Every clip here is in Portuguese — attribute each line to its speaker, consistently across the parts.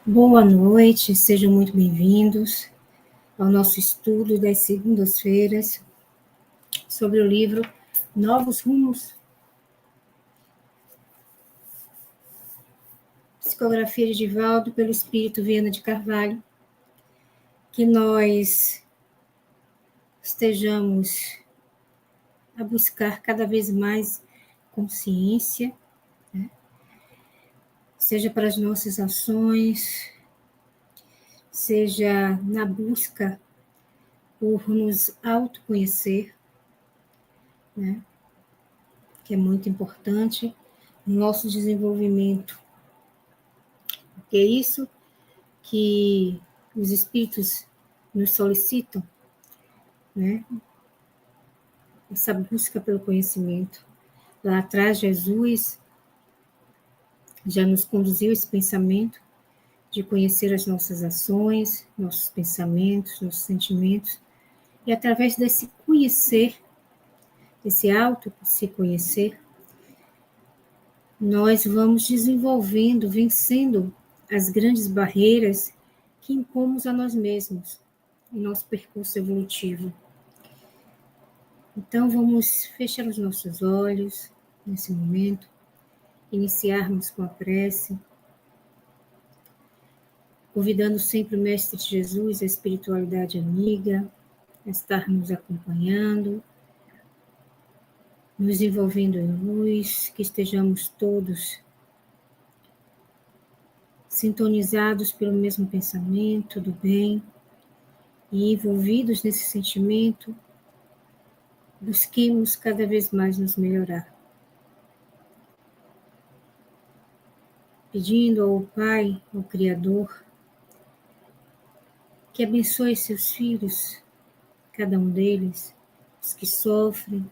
Speaker 1: Boa noite, sejam muito bem-vindos ao nosso estudo das segundas-feiras sobre o livro Novos Rumos, psicografia de Divaldo pelo Espírito Viana de Carvalho, que nós estejamos a buscar cada vez mais consciência, né? Seja para as nossas ações, seja na busca por nos autoconhecer, né? Que é muito importante no nosso desenvolvimento, porque é isso que os espíritos nos solicitam, né? Essa busca pelo conhecimento. Lá atrás, Jesus já nos conduziu esse pensamento de conhecer as nossas ações, nossos pensamentos, nossos sentimentos, e através desse conhecer, desse auto se conhecer, nós vamos desenvolvendo, vencendo as grandes barreiras que impomos a nós mesmos em nosso percurso evolutivo. Então, vamos fechar os nossos olhos nesse momento, iniciarmos com a prece, convidando sempre o Mestre Jesus, a espiritualidade amiga, a estar nos acompanhando, nos envolvendo em luz, que estejamos todos sintonizados pelo mesmo pensamento do bem e envolvidos nesse sentimento, busquemos cada vez mais nos melhorar. Pedindo ao Pai, ao Criador, que abençoe seus filhos, cada um deles, os que sofrem,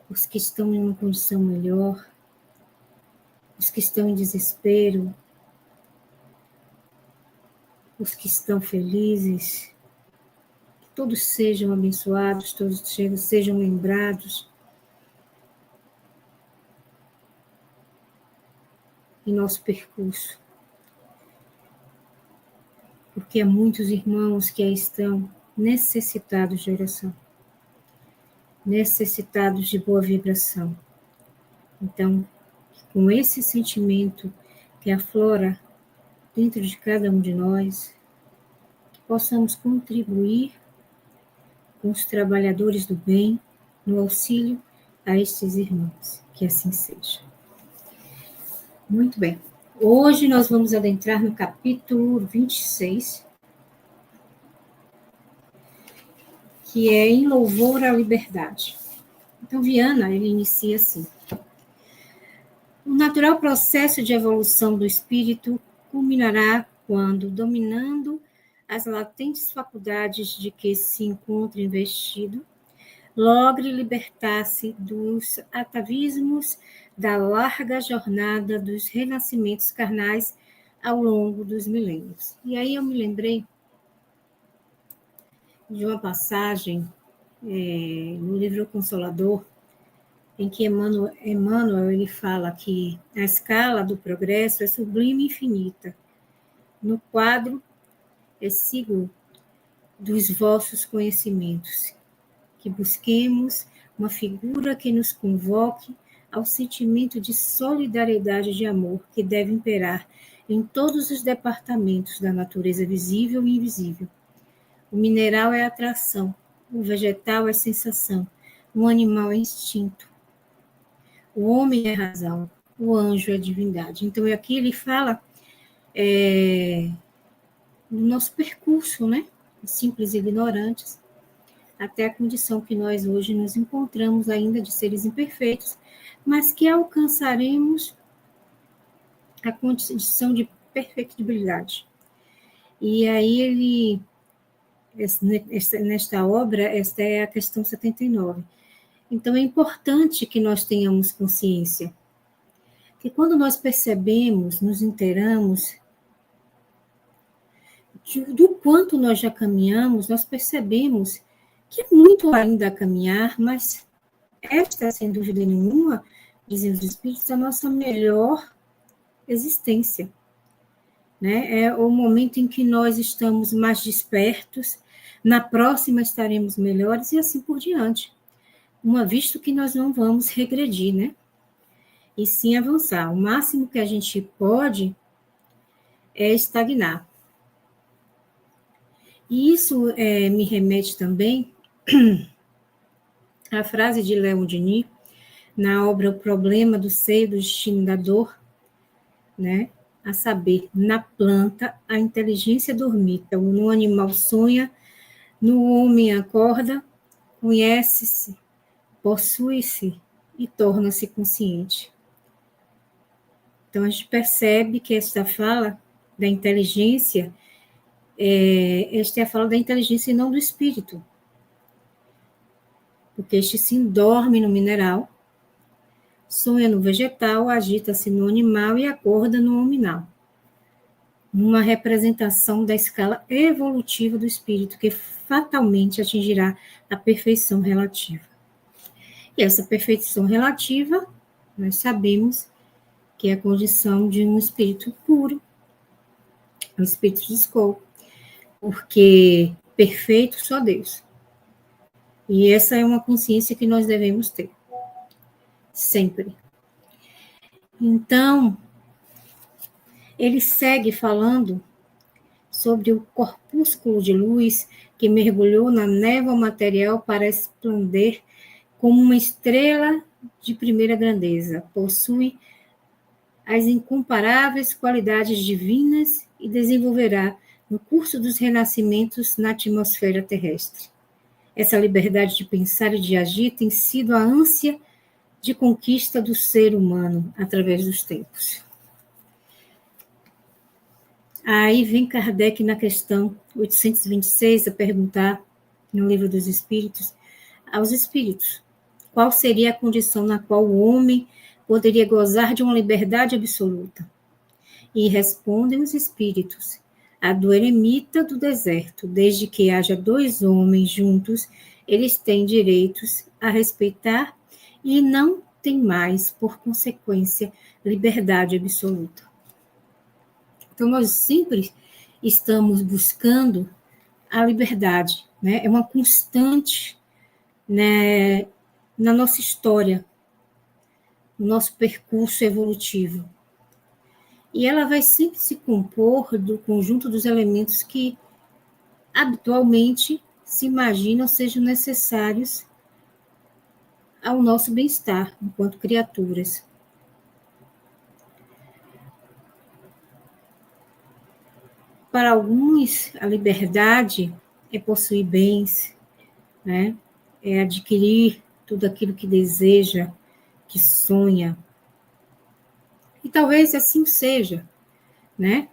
Speaker 1: os que estão em uma condição melhor, os que estão em desespero, os que estão felizes, que todos sejam abençoados, todos sejam lembrados em nosso percurso. Porque há muitos irmãos que aí estão necessitados de oração, necessitados de boa vibração. Então, com esse sentimento que aflora dentro de cada um de nós, que possamos contribuir com os trabalhadores do bem no auxílio a estes irmãos. Que assim seja. Muito bem. Hoje nós vamos adentrar no capítulo 26, que é Em Louvor à Liberdade. Então, Viana, ele inicia assim. O natural processo de evolução do espírito culminará quando, dominando as latentes faculdades de que se encontra investido, logre libertar-se dos atavismos da larga jornada dos renascimentos carnais ao longo dos milênios. E aí eu me lembrei de uma passagem no livro Consolador, em que Emmanuel ele fala que a escala do progresso é sublime e infinita. No quadro exíguo dos vossos conhecimentos, que busquemos uma figura que nos convoque ao sentimento de solidariedade e de amor que deve imperar em todos os departamentos da natureza visível e invisível. O mineral é atração, o vegetal é sensação, o animal é instinto, o homem é razão, o anjo é divindade. Então, aqui ele fala do nosso percurso, né? Simples e ignorantes, até a condição que nós hoje nos encontramos ainda de seres imperfeitos, mas que alcançaremos a condição de perfectibilidade. E aí ele, nesta obra, esta é a questão 79. Então é importante que nós tenhamos consciência que quando nós percebemos, nos inteiramos do quanto nós já caminhamos, nós percebemos que é muito ainda a caminhar, mas esta, sem dúvida nenhuma, dizem os espíritos, a nossa melhor existência. né? É o momento em que nós estamos mais despertos, na próxima estaremos melhores e assim por diante. Uma vista que nós não vamos regredir, né? E sim avançar. O máximo que a gente pode é estagnar. E isso me remete também à frase de Leon Denis, na obra O Problema do Seio, do Destino da Dor, né? A saber, na planta, a inteligência dormita, então, no animal sonha, no homem acorda, conhece-se, possui-se e torna-se consciente. Então, a gente percebe que esta fala da inteligência, esta é a fala da inteligência e não do espírito, porque este sim dorme no mineral, sonha no vegetal, agita-se no animal e acorda no hominal. Uma representação da escala evolutiva do espírito, que fatalmente atingirá a perfeição relativa. E essa perfeição relativa, nós sabemos que é a condição de um espírito puro, um espírito de escopo, porque perfeito só Deus. E essa é uma consciência que nós devemos ter, sempre. Então, ele segue falando sobre o corpúsculo de luz que mergulhou na névoa material para esplender como uma estrela de primeira grandeza. Possui as incomparáveis qualidades divinas e desenvolverá no curso dos renascimentos na atmosfera terrestre. Essa liberdade de pensar e de agir tem sido a ânsia de conquista do ser humano através dos tempos. Aí vem Kardec na questão 826 a perguntar, no Livro dos Espíritos, aos espíritos, qual seria a condição na qual o homem poderia gozar de uma liberdade absoluta? E respondem os espíritos, a do eremita do deserto, desde que haja dois homens juntos, eles têm direitos a respeitar e não têm mais, por consequência, liberdade absoluta. Então, nós sempre estamos buscando a liberdade, né? É uma constante, né, na nossa história, no nosso percurso evolutivo. E ela vai sempre se compor do conjunto dos elementos que habitualmente se imaginam sejam necessários ao nosso bem-estar enquanto criaturas. Para alguns, a liberdade é possuir bens, né? É adquirir tudo aquilo que deseja, que sonha. E talvez assim seja, né?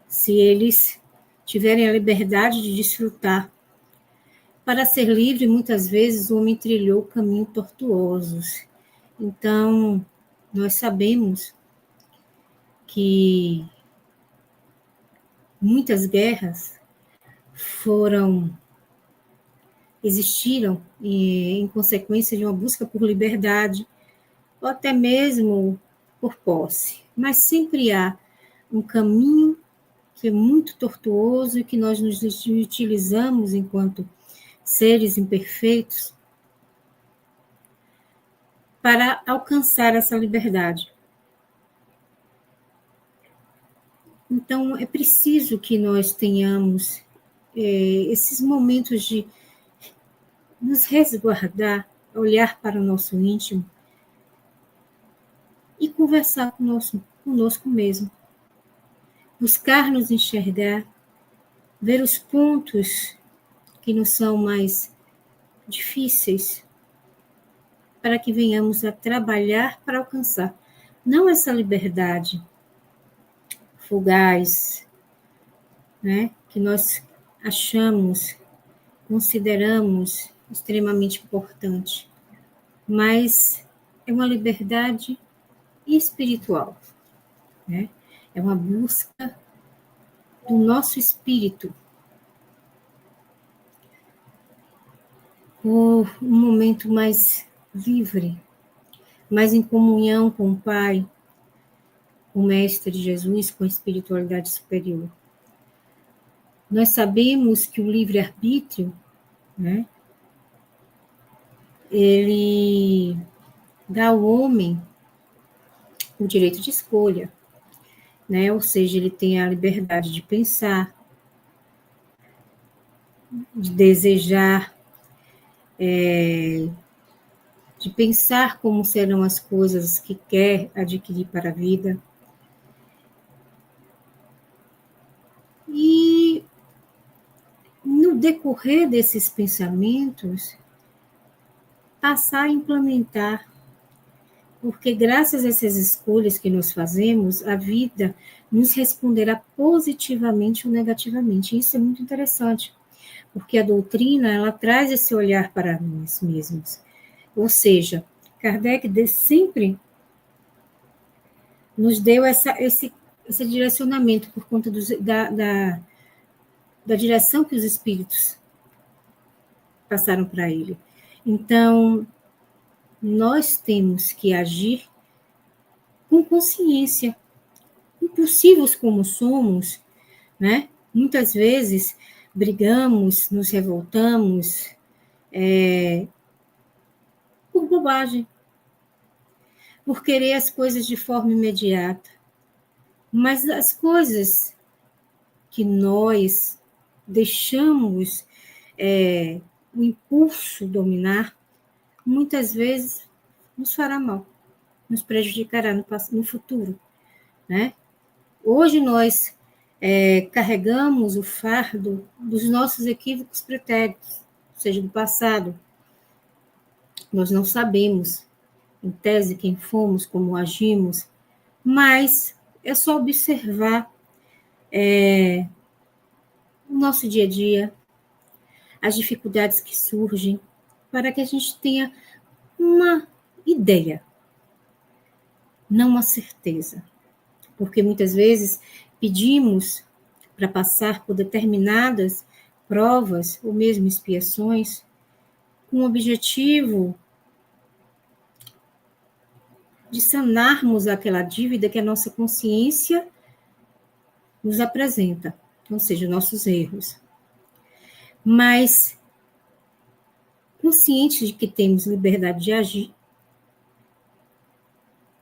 Speaker 1: Se eles tiverem a liberdade de desfrutar. Para ser livre, muitas vezes o homem trilhou caminhos tortuosos. Então, nós sabemos que muitas guerras existiram em consequência de uma busca por liberdade, ou até mesmo por posse. Mas sempre há um caminho que é muito tortuoso e que nós nos utilizamos enquanto seres imperfeitos para alcançar essa liberdade. Então, é preciso que nós tenhamos esses momentos de nos resguardar, olhar para o nosso íntimo e conversar conosco mesmo. Buscar nos enxergar, ver os pontos que nos são mais difíceis, para que venhamos a trabalhar para alcançar, não essa liberdade fugaz, né, que nós achamos, consideramos extremamente importante, mas é uma liberdade espiritual, né? É uma busca do nosso espírito por um momento mais livre, mais em comunhão com o Pai, o Mestre Jesus com a espiritualidade superior. Nós sabemos que o livre-arbítrio, né, ele dá ao homem o direito de escolha, né? Ou seja, ele tem a liberdade de pensar, de desejar, de pensar como serão as coisas que quer adquirir para a vida. E no decorrer desses pensamentos, passar a implementar, porque graças a essas escolhas que nós fazemos, a vida nos responderá positivamente ou negativamente. Isso é muito interessante, porque a doutrina, ela traz esse olhar para nós mesmos. Ou seja, Kardec sempre nos deu esse direcionamento por conta da direção que os espíritos passaram para ele. Então, nós temos que agir com consciência, impulsivos como somos, né? Muitas vezes brigamos, nos revoltamos por bobagem, por querer as coisas de forma imediata. Mas as coisas que nós deixamos o impulso dominar, muitas vezes nos fará mal, nos prejudicará no futuro, né? Hoje nós carregamos o fardo dos nossos equívocos pretéritos, ou seja, do passado. Nós não sabemos, em tese, quem fomos, como agimos, mas é só observar o nosso dia a dia, as dificuldades que surgem, para que a gente tenha uma ideia, não uma certeza. Porque muitas vezes pedimos para passar por determinadas provas ou mesmo expiações com o objetivo de sanarmos aquela dívida que a nossa consciência nos apresenta, ou seja, nossos erros. Mas, conscientes de que temos liberdade de agir,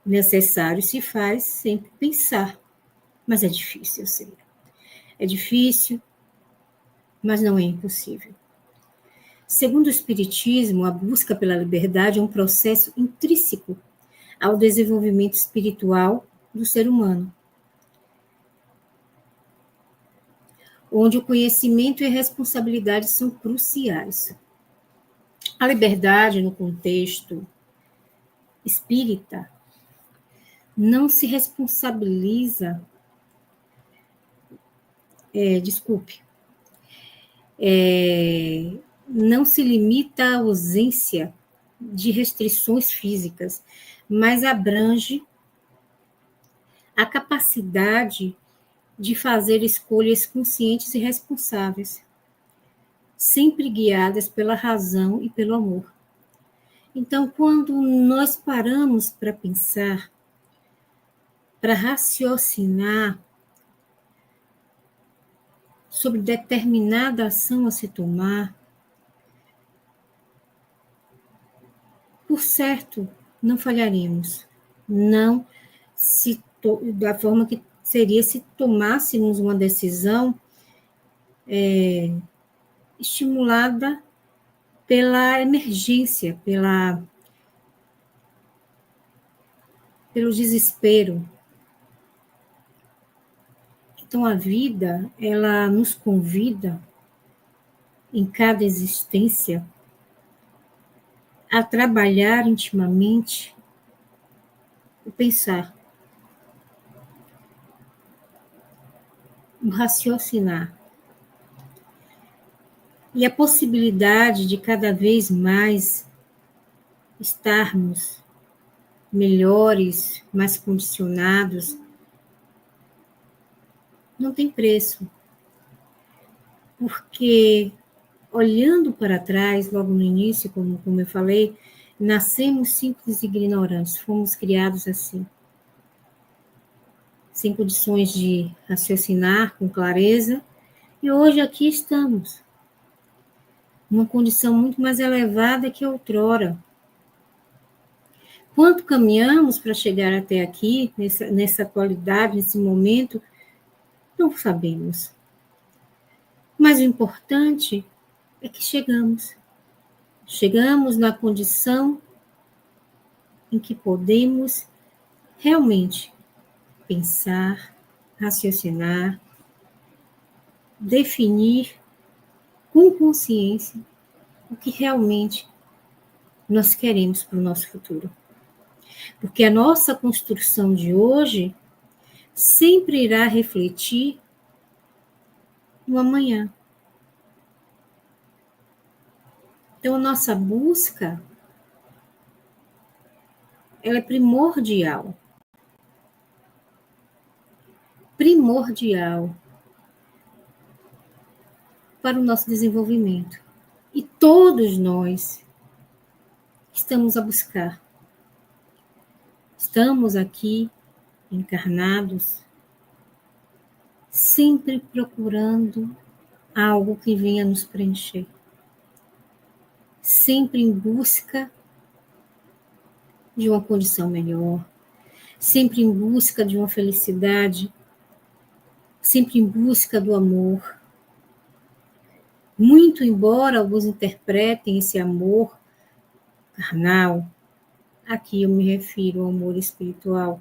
Speaker 1: necessário se faz sempre pensar. Mas é difícil, eu sei. É difícil, mas não é impossível. Segundo o Espiritismo, a busca pela liberdade é um processo intrínseco ao desenvolvimento espiritual do ser humano, onde o conhecimento e a responsabilidade são cruciais. A liberdade, no contexto espírita, não se responsabiliza, não se limita à ausência de restrições físicas, mas abrange a capacidade de fazer escolhas conscientes e responsáveis, sempre guiadas pela razão e pelo amor. Então, quando nós paramos para pensar, para raciocinar sobre determinada ação a se tomar, por certo, não falharemos. Não da forma que seria se tomássemos uma decisão estimulada pela emergência, pelo desespero. Então, a vida, ela nos convida, em cada existência, a trabalhar intimamente o pensar, o raciocinar. E a possibilidade de cada vez mais estarmos melhores, mais condicionados, não tem preço. Porque, olhando para trás, logo no início, como eu falei, nascemos simples e ignorantes, fomos criados assim. sem condições de raciocinar com clareza, e hoje aqui estamos, numa condição muito mais elevada que outrora. Quanto caminhamos para chegar até aqui, nessa qualidade, nesse momento, não sabemos. Mas o importante é que chegamos. Chegamos na condição em que podemos realmente pensar, raciocinar, definir com consciência o que realmente nós queremos para o nosso futuro. Porque a nossa construção de hoje sempre irá refletir no amanhã. Então, a nossa busca, ela é primordial. Primordial para o nosso desenvolvimento. E todos nós estamos a buscar. Estamos aqui, encarnados, sempre procurando algo que venha nos preencher. Sempre em busca de uma condição melhor, sempre em busca de uma felicidade, sempre em busca do amor. Muito embora alguns interpretem esse amor carnal, aqui eu me refiro ao amor espiritual,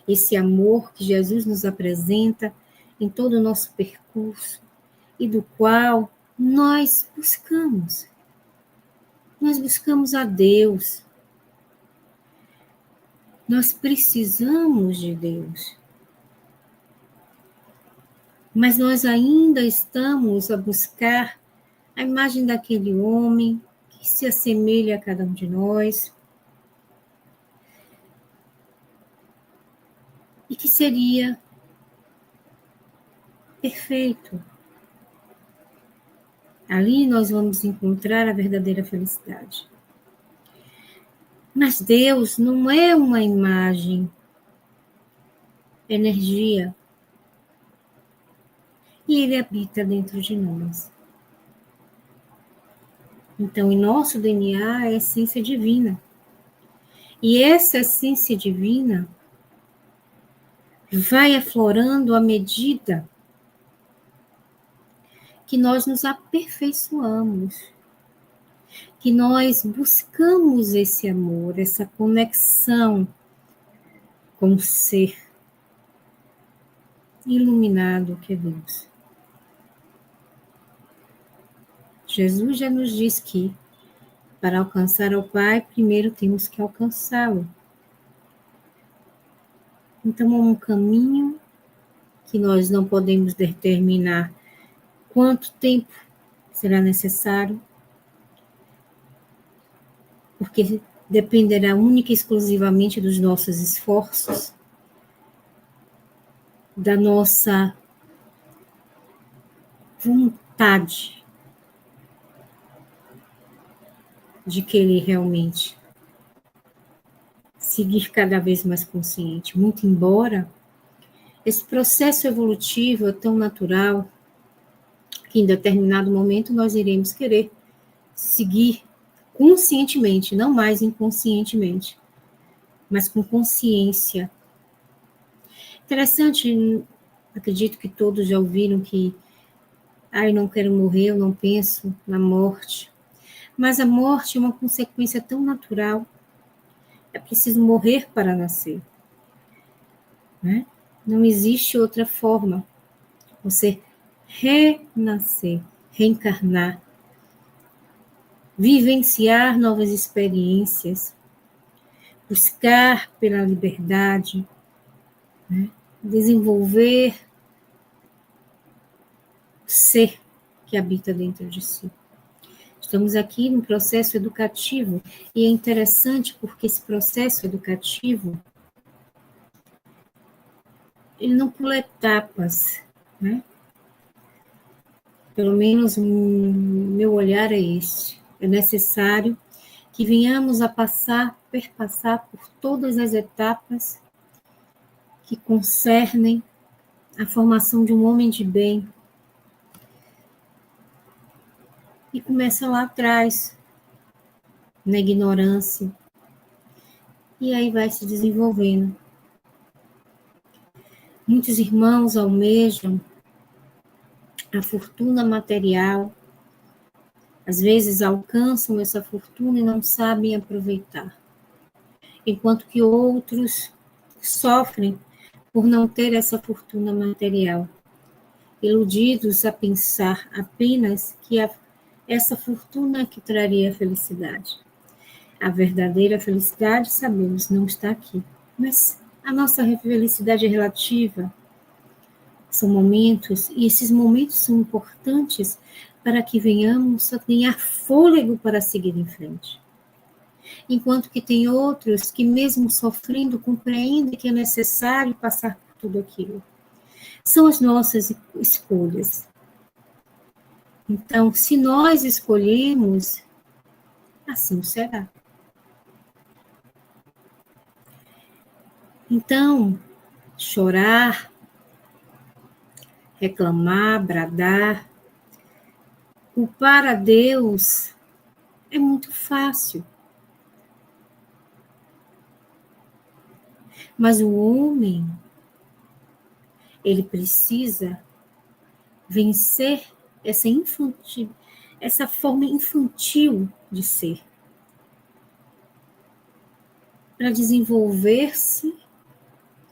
Speaker 1: esse amor que Jesus nos apresenta em todo o nosso percurso e do qual nós buscamos. Nós buscamos a Deus. Nós precisamos de Deus. Mas nós ainda estamos a buscar a imagem daquele homem que se assemelha a cada um de nós e que seria perfeito. Ali nós vamos encontrar a verdadeira felicidade. Mas Deus não é uma imagem, é energia. E Ele habita dentro de nós. Então, em nosso DNA é a essência divina. E essa essência divina vai aflorando à medida que nós nos aperfeiçoamos, que nós buscamos esse amor, essa conexão com o ser iluminado que é Deus. Jesus já nos diz que para alcançar o Pai, primeiro temos que alcançá-lo. Então, é um caminho que nós não podemos determinar quanto tempo será necessário, porque dependerá única e exclusivamente dos nossos esforços, da nossa vontade de querer realmente seguir cada vez mais consciente. Muito embora esse processo evolutivo é tão natural que em determinado momento nós iremos querer seguir conscientemente, não mais inconscientemente, mas com consciência. Interessante, acredito que todos já ouviram que eu não quero morrer, eu não penso na morte. Mas a morte é uma consequência tão natural. É preciso morrer para nascer. Né? Não existe outra forma. Você renascer, reencarnar, vivenciar novas experiências, buscar pela liberdade, né? Desenvolver o ser que habita dentro de si. Estamos aqui no processo educativo e é interessante porque esse processo educativo ele não pula etapas, né? Pelo menos o meu olhar é esse. É necessário que venhamos a perpassar por todas as etapas que concernem a formação de um homem de bem. E começa lá atrás, na ignorância. E aí vai se desenvolvendo. Muitos irmãos almejam a fortuna material, às vezes alcançam essa fortuna e não sabem aproveitar, enquanto que outros sofrem por não ter essa fortuna material, iludidos a pensar apenas que essa fortuna que traria felicidade. A verdadeira felicidade, sabemos, não está aqui, mas a nossa felicidade é relativa. São momentos, e esses momentos são importantes para que venhamos a ganhar fôlego para seguir em frente. Enquanto que tem outros que, mesmo sofrendo, compreendem que é necessário passar por tudo aquilo. São as nossas escolhas. Então, se nós escolhemos, assim será. Então, chorar, reclamar, bradar, culpar a Deus é muito fácil. Mas o homem, ele precisa vencer essa forma infantil de ser, para desenvolver-se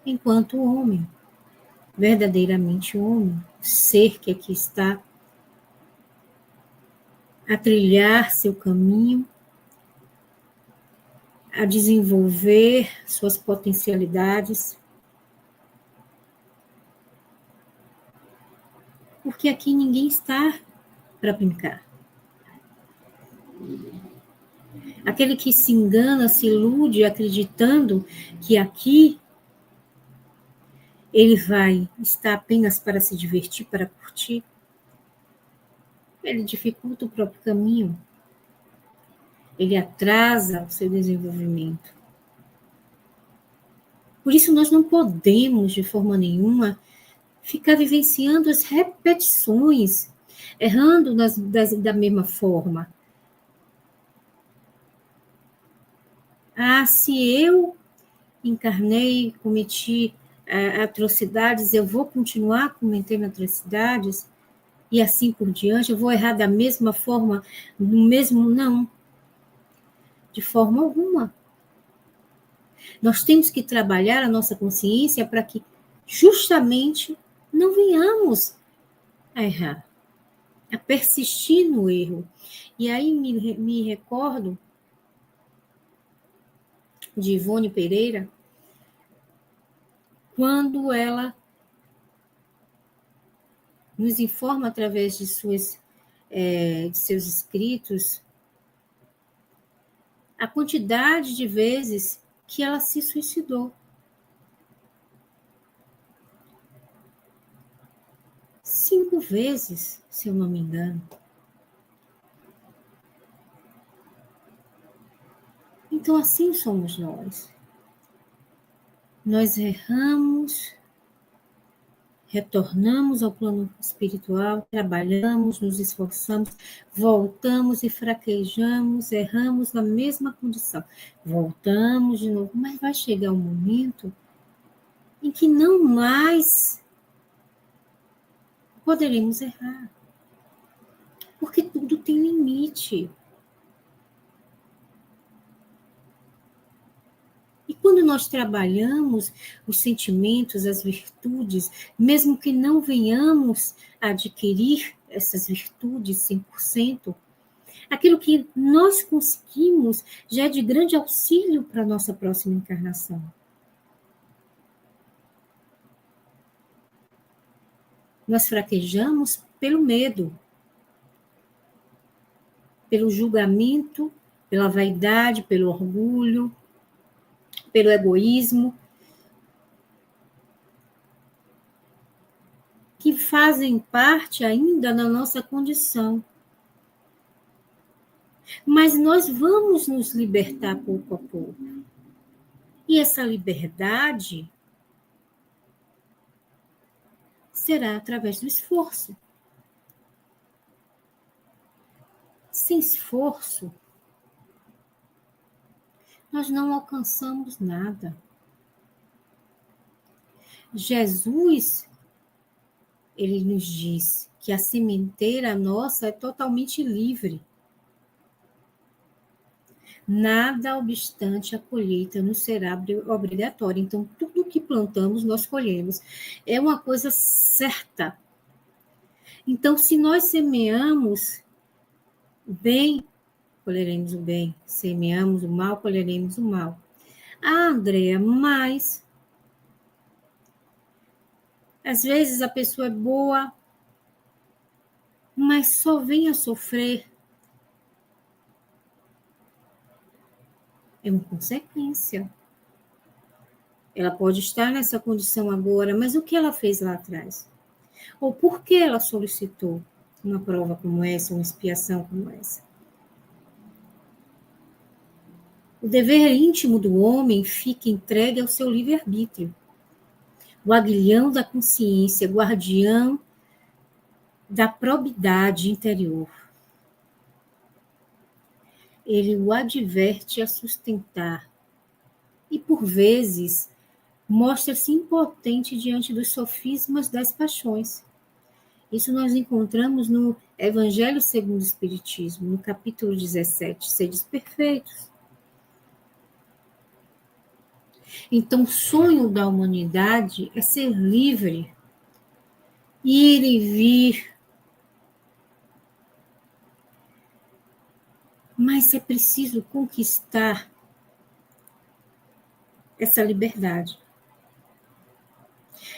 Speaker 1: enquanto homem, verdadeiramente homem, ser que aqui está a trilhar seu caminho, a desenvolver suas potencialidades, porque aqui ninguém está para brincar. Aquele que se engana, se ilude, acreditando que aqui ele vai estar apenas para se divertir, para curtir, ele dificulta o próprio caminho. Ele atrasa o seu desenvolvimento. Por isso, nós não podemos, de forma nenhuma, ficar vivenciando as repetições, errando da mesma forma. Se eu encarnei, cometi atrocidades, eu vou continuar cometendo atrocidades, e assim por diante, eu vou errar da mesma forma, no mesmo, não. De forma alguma. Nós temos que trabalhar a nossa consciência para que justamente não venhamos a errar, a persistir no erro. E aí me recordo de Ivone Pereira, quando ela nos informa através de seus escritos a quantidade de vezes que ela se suicidou. 5 vezes, se eu não me engano. Então, assim somos nós. Nós erramos, retornamos ao plano espiritual, trabalhamos, nos esforçamos, voltamos e fraquejamos, erramos na mesma condição. Voltamos de novo, mas vai chegar um momento em que não mais poderemos errar. Porque tudo tem limite. E quando nós trabalhamos os sentimentos, as virtudes, mesmo que não venhamos a adquirir essas virtudes 100%, aquilo que nós conseguimos já é de grande auxílio para a nossa próxima encarnação. Nós fraquejamos pelo medo, pelo julgamento, pela vaidade, pelo orgulho, pelo egoísmo, que fazem parte ainda da nossa condição. Mas nós vamos nos libertar pouco a pouco. E essa liberdade será através do esforço. Sem esforço, nós não alcançamos nada. Jesus, ele nos diz que a sementeira nossa é totalmente livre. Nada obstante a colheita nos será obrigatória. Então, tudo que plantamos, nós colhemos. É uma coisa certa. Então, se nós semeamos bem, colheremos o bem. Semeamos o mal, colheremos o mal. Ah, Andréa, mas às vezes a pessoa é boa, mas só vem a sofrer. É uma consequência. Ela pode estar nessa condição agora, mas o que ela fez lá atrás? Ou por que ela solicitou uma prova como essa, uma expiação como essa? O dever íntimo do homem fica entregue ao seu livre-arbítrio. O aguilhão da consciência, guardião da probidade interior. Ele o adverte a sustentar e, por vezes, mostra-se impotente diante dos sofismas das paixões. Isso nós encontramos no Evangelho segundo o Espiritismo, no capítulo 17, Sedes perfeitos. Então, o sonho da humanidade é ser livre, ir e vir. Mas é preciso conquistar essa liberdade.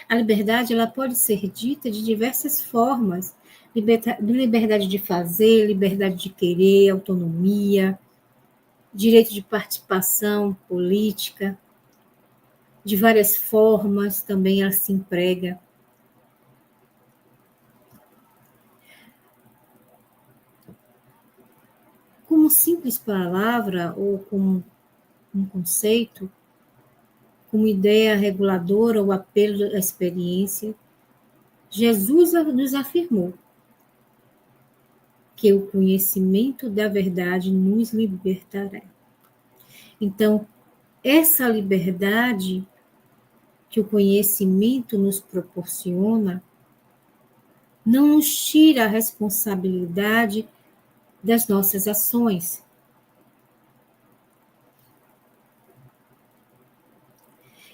Speaker 1: A liberdade ela pode ser dita de diversas formas. Liberdade de fazer, liberdade de querer, autonomia, direito de participação política. De várias formas também ela se emprega. Como simples palavra ou como um conceito, como ideia reguladora ou apelo à experiência, Jesus nos afirmou que o conhecimento da verdade nos libertará. Então, essa liberdade que o conhecimento nos proporciona não nos tira a responsabilidade das nossas ações.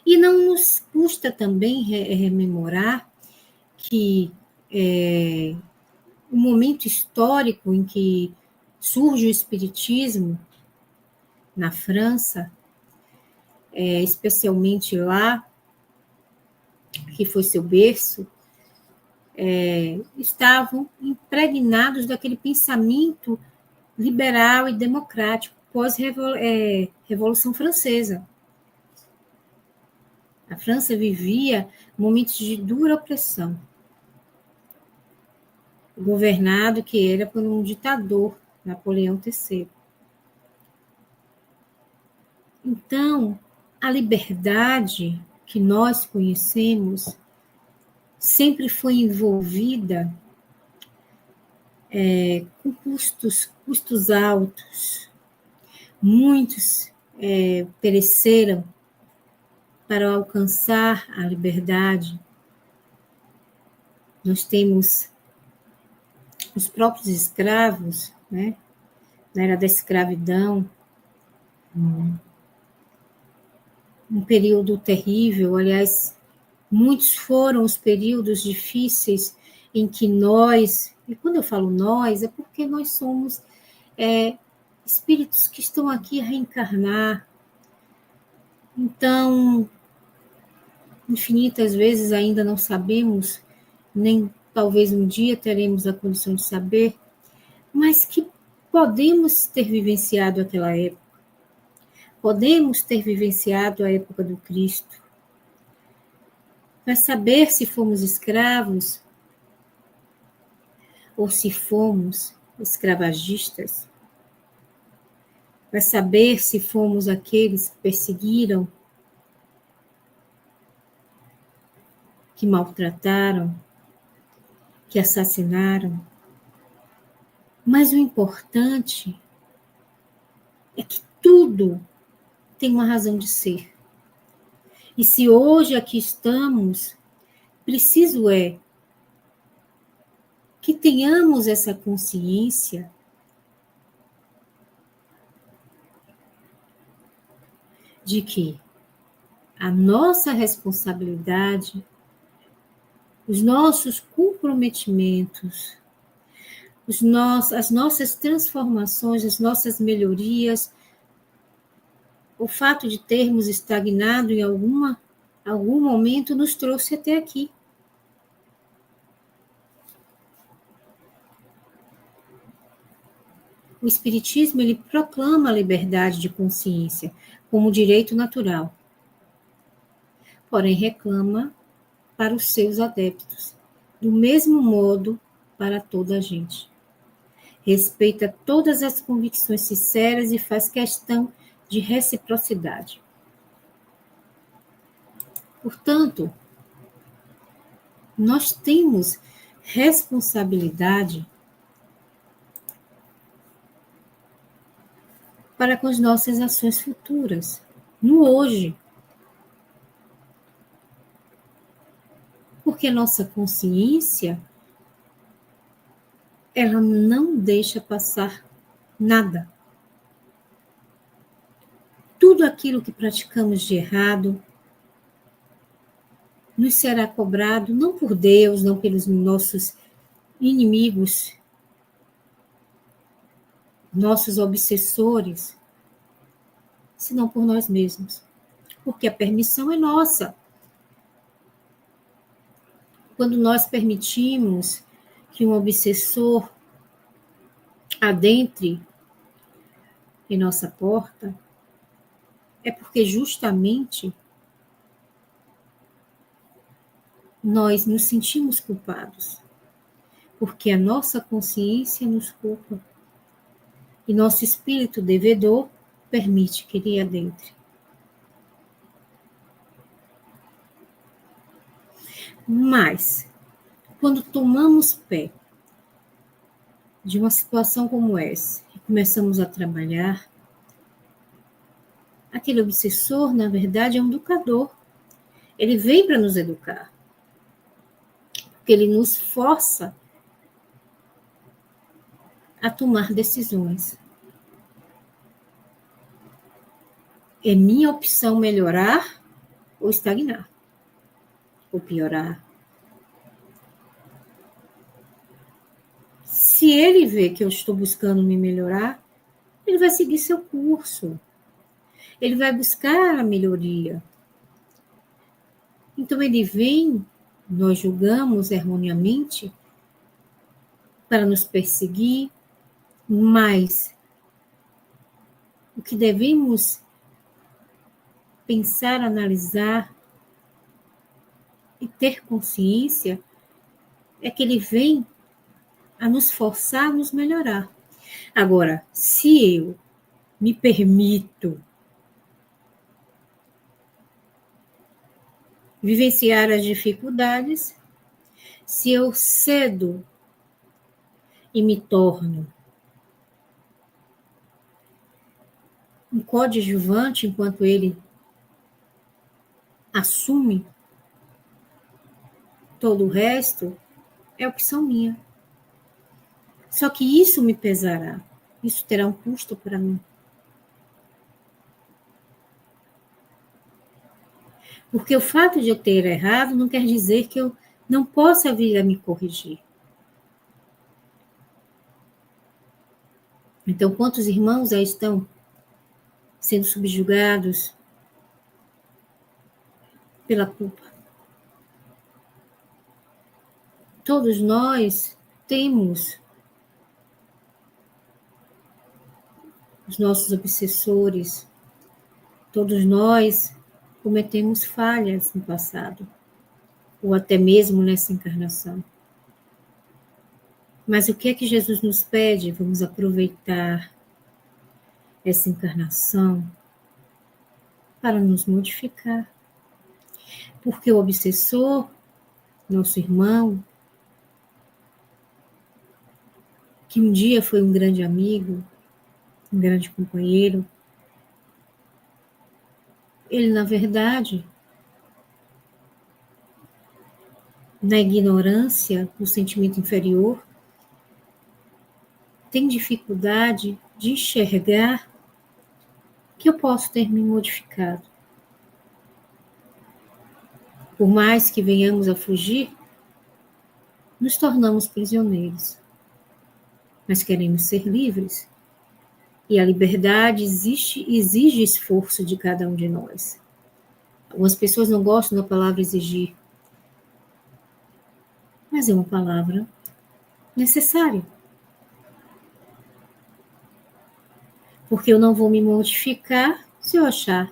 Speaker 1: E não nos custa também rememorar que o momento histórico em que surge o Espiritismo na França, especialmente lá, que foi seu berço, estavam impregnados daquele pensamento liberal e democrático pós-Revolução Francesa. A França vivia momentos de dura opressão, governado que era por um ditador, Napoleão III. Então, a liberdade que nós conhecemos sempre foi envolvida com custos altos. Muitos pereceram para alcançar a liberdade. Nós temos os próprios escravos, né? Na era da escravidão, um período terrível. Aliás, muitos foram os períodos difíceis em que nós, e quando eu falo nós, é porque nós somos espíritos que estão aqui a reencarnar. Então, infinitas vezes ainda não sabemos, nem talvez um dia teremos a condição de saber, mas que podemos ter vivenciado aquela época. Podemos ter vivenciado a época do Cristo. Para saber se fomos escravos ou se fomos escravagistas. Para saber se fomos aqueles que perseguiram, que maltrataram, que assassinaram. Mas o importante é que tudo tem uma razão de ser. E se hoje aqui estamos, preciso é que tenhamos essa consciência de que a nossa responsabilidade, os nossos comprometimentos, as nossas transformações, as nossas melhorias, o fato de termos estagnado em algum momento nos trouxe até aqui. O Espiritismo, ele proclama a liberdade de consciência como direito natural, porém reclama para os seus adeptos, do mesmo modo para toda a gente. Respeita todas as convicções sinceras e faz questão de reciprocidade. Portanto, nós temos responsabilidade para com as nossas ações futuras, no hoje. Porque nossa consciência, ela não deixa passar nada. Tudo aquilo que praticamos de errado nos será cobrado não por Deus, não pelos nossos inimigos, nossos obsessores, senão por nós mesmos. Porque a permissão é nossa. Quando nós permitimos que um obsessor adentre em nossa porta, é porque justamente nós nos sentimos culpados, porque a nossa consciência nos culpa e nosso espírito devedor permite que ele adentre. Mas, quando tomamos pé de uma situação como essa e começamos a trabalhar, aquele obsessor, na verdade, é um educador. Ele vem para nos educar, porque ele nos força a tomar decisões. É minha opção melhorar ou estagnar, ou piorar. Se ele vê que eu estou buscando me melhorar, ele vai seguir seu curso. Ele vai buscar a melhoria. Então ele vem, nós julgamos erroneamente, para nos perseguir, mas o que devemos pensar, analisar e ter consciência é que ele vem a nos forçar a nos melhorar. Agora, se eu me permito vivenciar as dificuldades, se eu cedo e me torno um coadjuvante enquanto ele assume todo o resto, é opção minha. Só que isso me pesará, isso terá um custo para mim. Porque o fato de eu ter errado não quer dizer que eu não possa vir a me corrigir. Então, quantos irmãos já estão sendo subjugados pela culpa? Todos nós temos os nossos obsessores, todos nós cometemos falhas no passado, ou até mesmo nessa encarnação. Mas o que é que Jesus nos pede? Vamos aproveitar essa encarnação para nos modificar. Porque o obsessor, nosso irmão, que um dia foi um grande amigo, um grande companheiro, ele, na verdade, na ignorância, no sentimento inferior, tem dificuldade de enxergar que eu posso ter me modificado. Por mais que venhamos a fugir, nos tornamos prisioneiros. Mas queremos ser livres. E a liberdade exige esforço de cada um de nós. Algumas pessoas não gostam da palavra exigir, mas é uma palavra necessária. Porque eu não vou me modificar se eu achar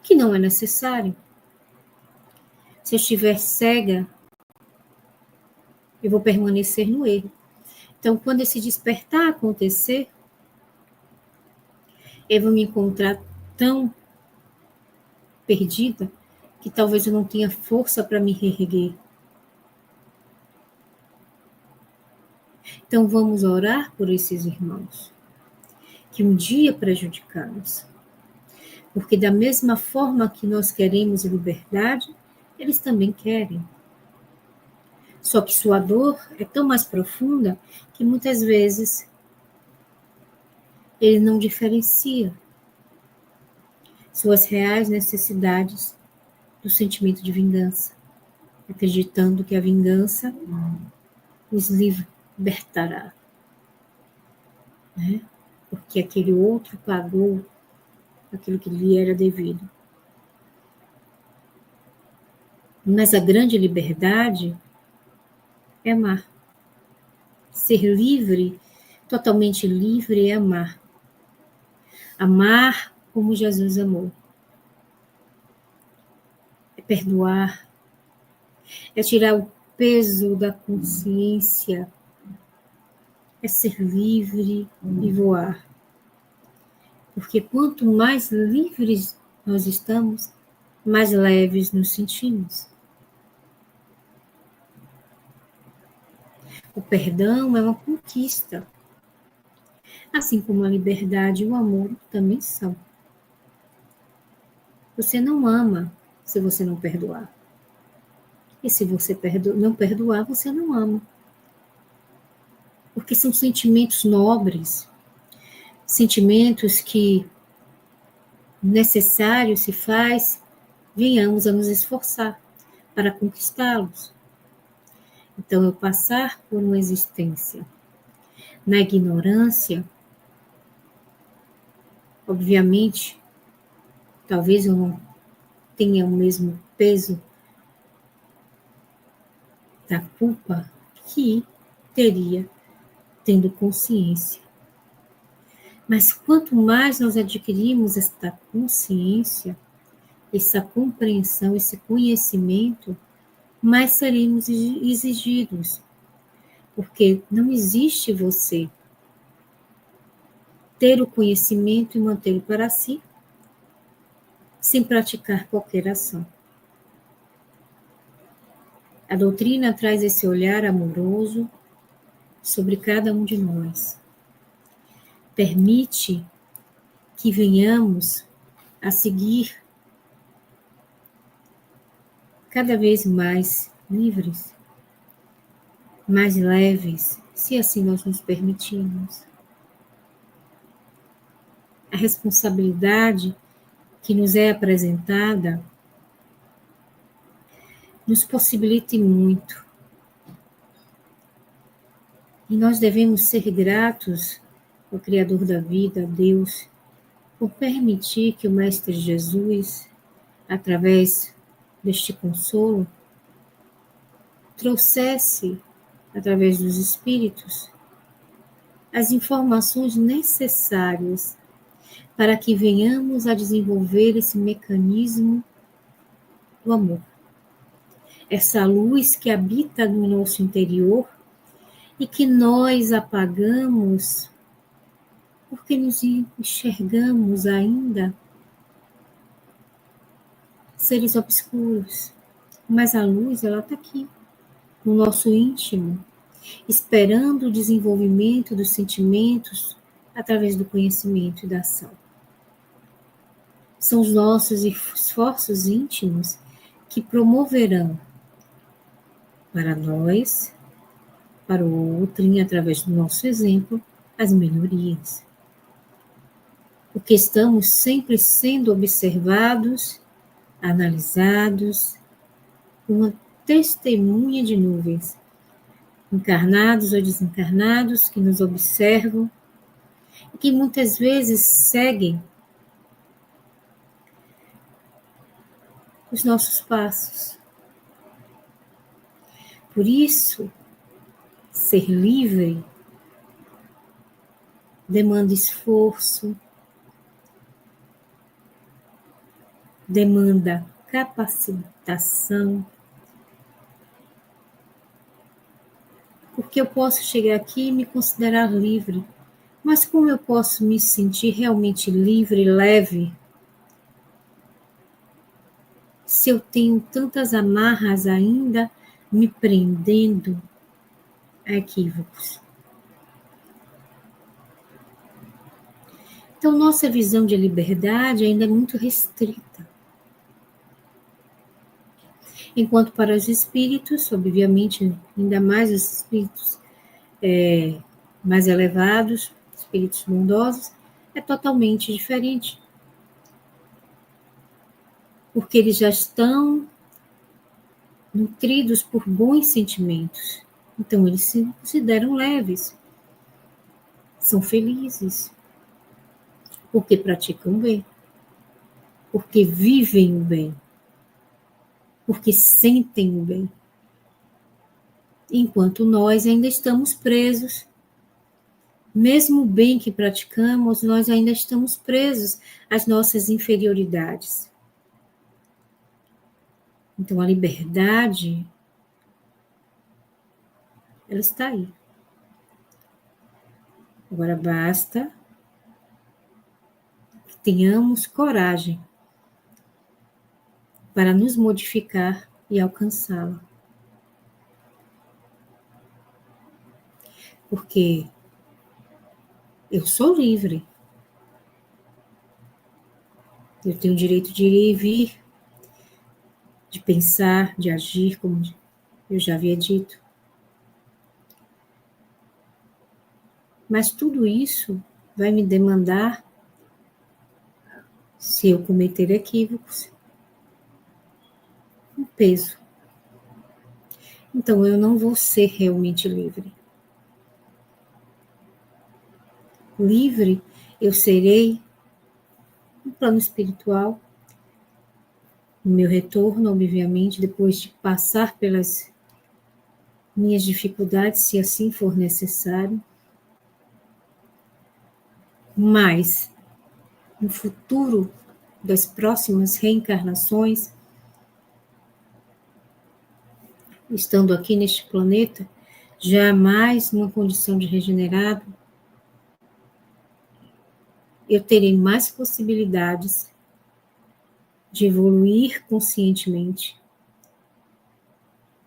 Speaker 1: que não é necessário. Se eu estiver cega, eu vou permanecer no erro. Então, quando esse despertar acontecer, eu vou me encontrar tão perdida que talvez eu não tenha força para me reerguer. Então, vamos orar por esses irmãos que um dia prejudicaram-nos. Porque da mesma forma que nós queremos liberdade, eles também querem. Só que sua dor é tão mais profunda que muitas vezes ele não diferencia suas reais necessidades do sentimento de vingança, acreditando que a vingança os libertará, né? Porque aquele outro pagou aquilo que lhe era devido. Mas a grande liberdade é amar. Ser livre, totalmente livre, é amar. Amar como Jesus amou. É perdoar. É tirar o peso da consciência. É ser livre e voar. Porque quanto mais livres nós estamos, mais leves nos sentimos. O perdão é uma conquista. Assim como a liberdade e o amor também são. Você não ama se você não perdoar. E se você não perdoar, você não ama. Porque são sentimentos nobres, sentimentos que necessário se faz, venhamos a nos esforçar para conquistá-los. Então, eu passar por uma existência na ignorância, obviamente, talvez eu não tenha o mesmo peso da culpa que teria tendo consciência. Mas quanto mais nós adquirimos esta consciência, essa compreensão, esse conhecimento, mais seremos exigidos. Porque não existe você ter o conhecimento e mantê-lo para si, sem praticar qualquer ação. A doutrina traz esse olhar amoroso sobre cada um de nós. Permite que venhamos a seguir cada vez mais livres, mais leves, se assim nós nos permitirmos. A responsabilidade que nos é apresentada nos possibilita muito. E nós devemos ser gratos ao Criador da vida, a Deus, por permitir que o Mestre Jesus, através deste consolo, trouxesse, através dos Espíritos, as informações necessárias para que venhamos a desenvolver esse mecanismo do amor. Essa luz que habita no nosso interior e que nós apagamos porque nos enxergamos ainda seres obscuros. Mas a luz, ela está aqui, no nosso íntimo, esperando o desenvolvimento dos sentimentos através do conhecimento e da ação. São os nossos esforços íntimos que promoverão para nós, para o outro, através do nosso exemplo, as melhorias. Porque estamos sempre sendo observados, analisados, uma testemunha de nuvens, encarnados ou desencarnados, que nos observam e que muitas vezes seguem os nossos passos. Por isso, ser livre demanda esforço, demanda capacitação, porque eu posso chegar aqui e me considerar livre, mas como eu posso me sentir realmente livre, leve, se eu tenho tantas amarras ainda me prendendo a equívocos? Então, nossa visão de liberdade ainda é muito restrita. Enquanto para os espíritos, obviamente, ainda mais os espíritos mais elevados, espíritos bondosos, é totalmente diferente. Porque eles já estão nutridos por bons sentimentos. Então, eles se consideram leves, são felizes, porque praticam bem, porque vivem o bem, porque sentem o bem. Enquanto nós ainda estamos presos, mesmo o bem que praticamos, nós ainda estamos presos às nossas inferioridades. Então, a liberdade, ela está aí. Agora basta que tenhamos coragem para nos modificar e alcançá-la. Porque eu sou livre. Eu tenho o direito de ir e vir, de pensar, de agir, como eu já havia dito. Mas tudo isso vai me demandar, se eu cometer equívocos, um peso. Então eu não vou ser realmente livre. Livre eu serei no plano espiritual, no meu retorno, obviamente, depois de passar pelas minhas dificuldades, se assim for necessário. Mas, no futuro das próximas reencarnações, estando aqui neste planeta, jamais numa condição de regenerado, eu terei mais possibilidades de evoluir conscientemente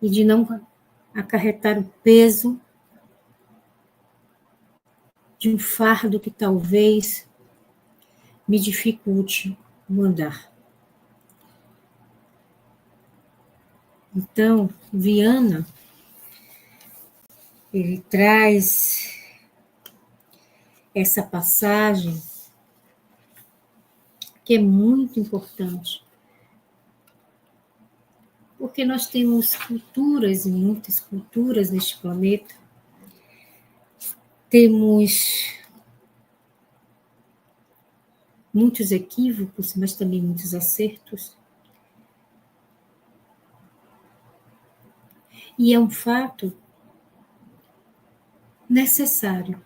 Speaker 1: e de não acarretar o peso de um fardo que talvez me dificulte o andar. Então, Viana, ele traz essa passagem que é muito importante, porque nós temos culturas, e muitas culturas neste planeta, temos muitos equívocos, mas também muitos acertos. E é um fato necessário,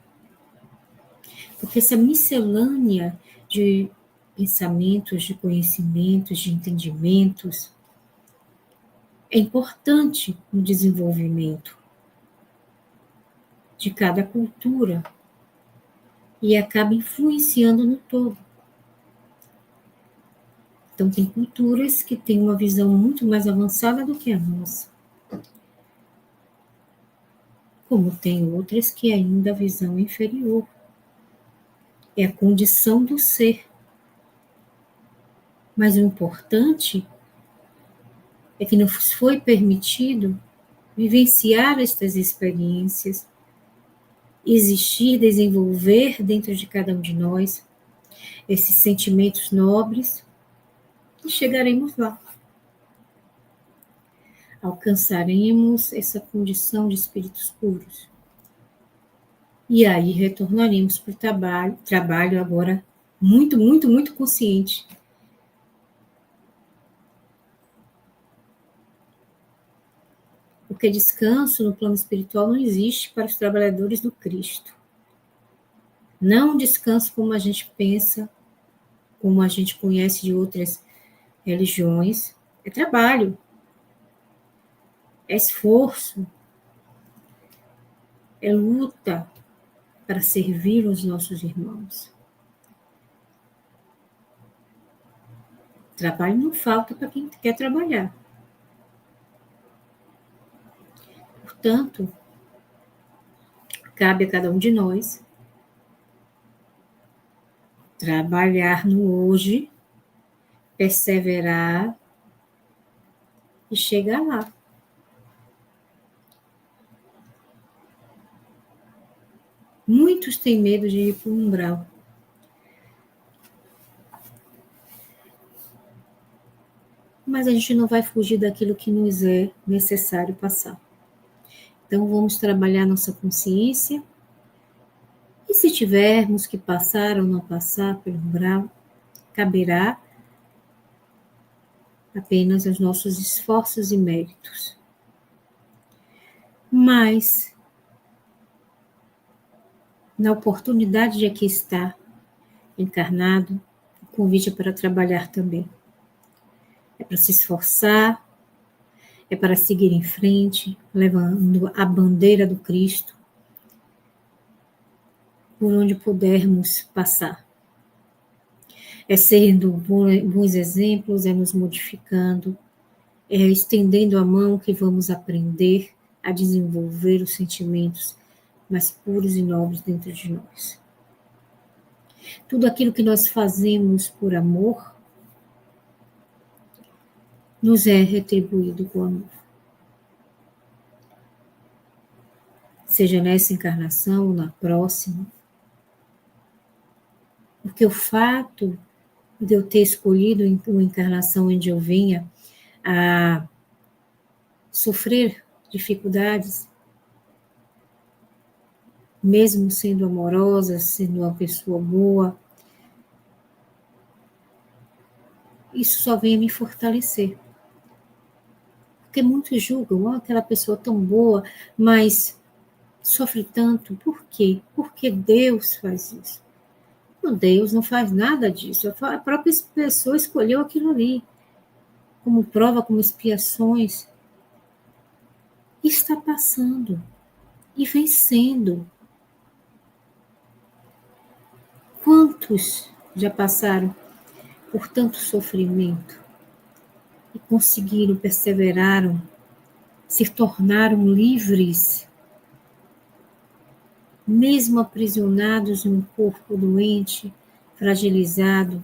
Speaker 1: porque essa miscelânea de pensamentos, de conhecimentos, de entendimentos, é importante no desenvolvimento de cada cultura e acaba influenciando no todo. Então, tem culturas que têm uma visão muito mais avançada do que a nossa. como tem outras que ainda a visão é inferior. É a condição do ser. Mas o importante é que nos foi permitido vivenciar estas experiências, existir, desenvolver dentro de cada um de nós esses sentimentos nobres e chegaremos lá. Alcançaremos essa condição de espíritos puros. E aí retornaremos para o trabalho agora muito, muito, muito consciente. Porque descanso no plano espiritual não existe para os trabalhadores do Cristo. Não descanso como a gente pensa, como a gente conhece de outras religiões. É trabalho, é esforço, é luta para servir os nossos irmãos. Trabalho não falta para quem quer trabalhar. Portanto, cabe a cada um de nós trabalhar no hoje, perseverar e chegar lá. Muitos têm medo de ir para o umbral. Mas a gente não vai fugir daquilo que nos é necessário passar. Então, vamos trabalhar nossa consciência. E se tivermos que passar ou não passar pelo umbral, caberá apenas aos nossos esforços e méritos. Mas, na oportunidade de aqui estar encarnado, o convite é para trabalhar também. É para se esforçar, é para seguir em frente, levando a bandeira do Cristo por onde pudermos passar. É sendo bons exemplos, é nos modificando, é estendendo a mão que vamos aprender a desenvolver os sentimentos mais puros e nobres dentro de nós. Tudo aquilo que nós fazemos por amor nos é retribuído com amor. Seja nessa encarnação ou na próxima. Porque o fato de eu ter escolhido uma encarnação onde eu venha a sofrer dificuldades, mesmo sendo amorosa, sendo uma pessoa boa, isso só vem a me fortalecer. Porque muitos julgam, aquela pessoa tão boa, mas sofre tanto. Por quê? Porque Deus faz isso. Não, Deus não faz nada disso. A própria pessoa escolheu aquilo ali, como prova, como expiações. E está passando. E vencendo. Quantos já passaram por tanto sofrimento e conseguiram, perseveraram, se tornaram livres, mesmo aprisionados em um corpo doente, fragilizado,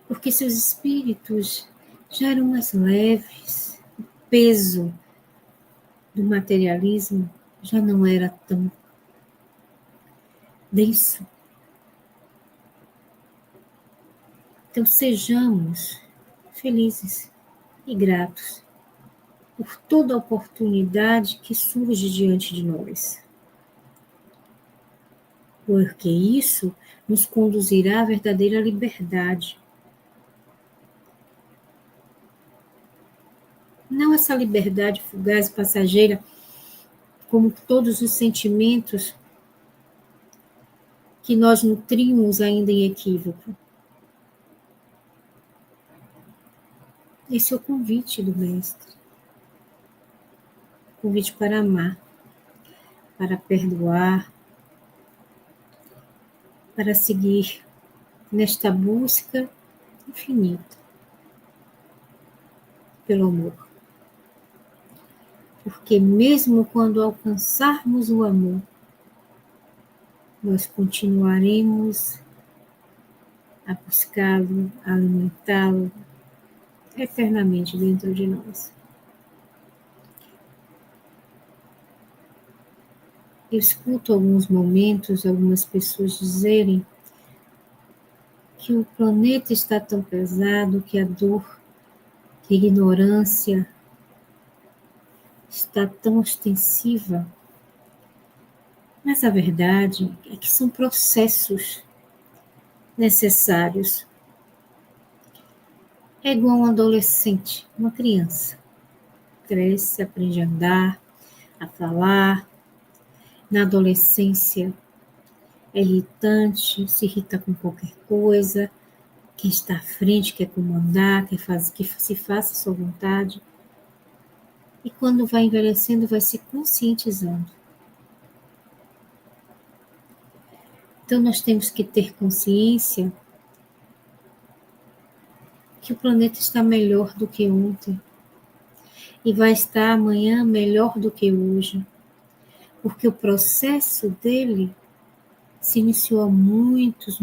Speaker 1: porque seus espíritos já eram mais leves, o peso do materialismo já não era tão denso. Então, sejamos felizes e gratos por toda a oportunidade que surge diante de nós. Porque isso nos conduzirá à verdadeira liberdade. Não essa liberdade fugaz e passageira, como todos os sentimentos que nós nutrimos ainda em equívoco. Esse é o convite do Mestre. Convite para amar, para perdoar, para seguir nesta busca infinita pelo amor. Porque mesmo quando alcançarmos o amor, nós continuaremos a buscá-lo, a alimentá-lo eternamente dentro de nós. Eu escuto alguns momentos, algumas pessoas dizerem que o planeta está tão pesado, que a dor, que a ignorância está tão ostensiva. Mas a verdade é que são processos necessários. É igual um adolescente, uma criança. Cresce, aprende a andar, a falar. Na adolescência é irritante, se irrita com qualquer coisa, quem está à frente quer comandar, quer fazer que se faça a sua vontade. E quando vai envelhecendo, vai se conscientizando. Então nós temos que ter consciência que o planeta está melhor do que ontem e vai estar amanhã melhor do que hoje, porque o processo dele se iniciou há muitos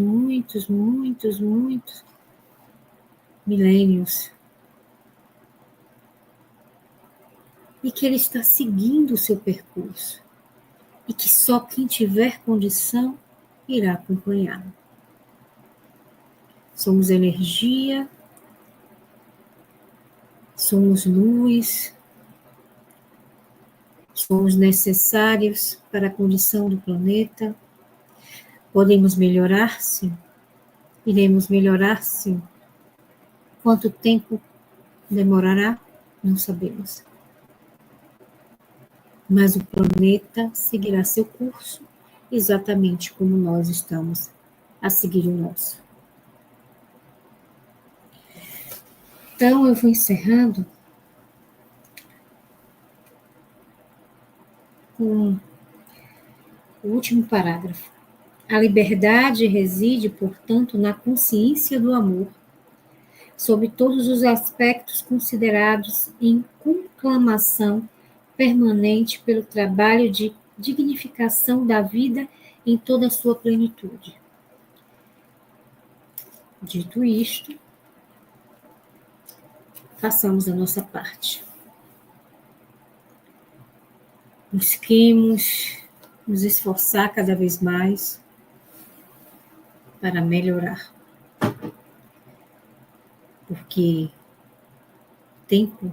Speaker 1: milênios e que ele está seguindo o seu percurso e que só quem tiver condição irá acompanhá-lo. Somos energia, somos luz, somos necessários para a condição do planeta. Podemos melhorar, sim. Iremos melhorar, sim. Quanto tempo demorará? Não sabemos. Mas o planeta seguirá seu curso exatamente como nós estamos a seguir o nosso. Então, eu vou encerrando com o último parágrafo. A liberdade reside, portanto, na consciência do amor, sob todos os aspectos considerados em conclamação permanente pelo trabalho de dignificação da vida em toda a sua plenitude. Dito isto, façamos a nossa parte. Busquemos nos esforçar cada vez mais para melhorar. Porque o tempo,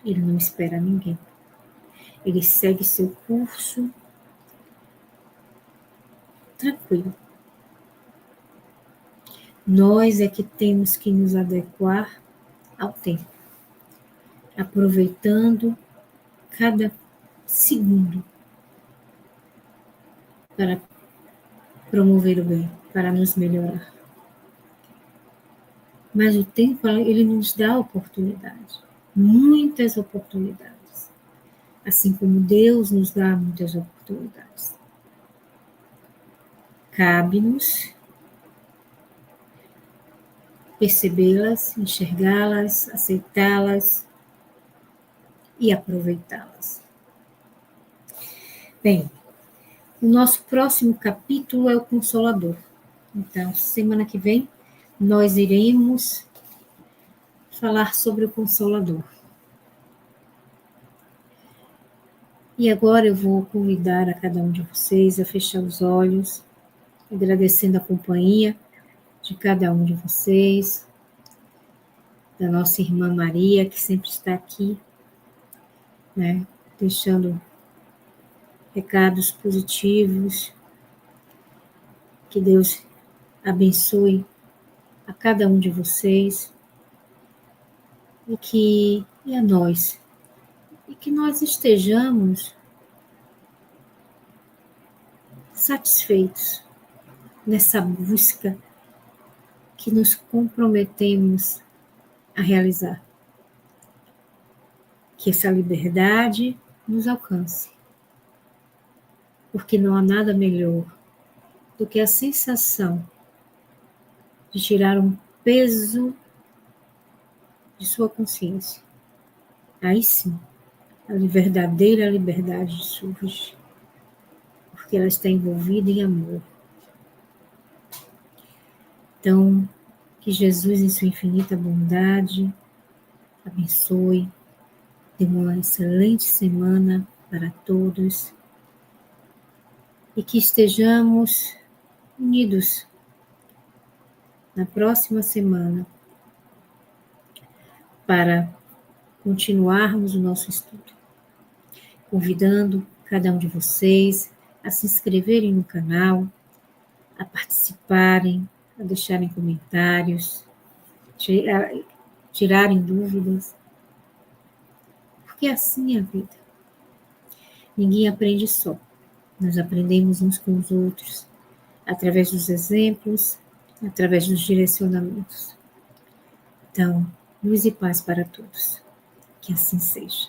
Speaker 1: ele não espera ninguém. Ele segue seu curso tranquilo. Nós é que temos que nos adequar ao tempo, aproveitando cada segundo para promover o bem, para nos melhorar. Mas o tempo, ele nos dá oportunidade, muitas oportunidades, assim como Deus nos dá muitas oportunidades. Cabe-nos percebê-las, enxergá-las, aceitá-las e aproveitá-las. Bem, o nosso próximo capítulo é o Consolador. Então, semana que vem, nós iremos falar sobre o Consolador. E agora eu vou convidar a cada um de vocês a fechar os olhos, agradecendo a companhia de cada um de vocês, da nossa irmã Maria, que sempre está aqui, né, deixando recados positivos. Que Deus abençoe a cada um de vocês e a nós. E que nós estejamos satisfeitos nessa busca que nos comprometemos a realizar. Que essa liberdade nos alcance. Porque não há nada melhor do que a sensação de tirar um peso de sua consciência. Aí sim, a verdadeira liberdade surge, porque ela está envolvida em amor. Então, que Jesus, em sua infinita bondade, abençoe, dê uma excelente semana para todos e que estejamos unidos na próxima semana para continuarmos o nosso estudo, convidando cada um de vocês a se inscreverem no canal, a participarem, a deixarem comentários, tirarem dúvidas, porque assim é a vida. Ninguém aprende só, nós aprendemos uns com os outros, através dos exemplos, através dos direcionamentos. Então, luz e paz para todos. Que assim seja.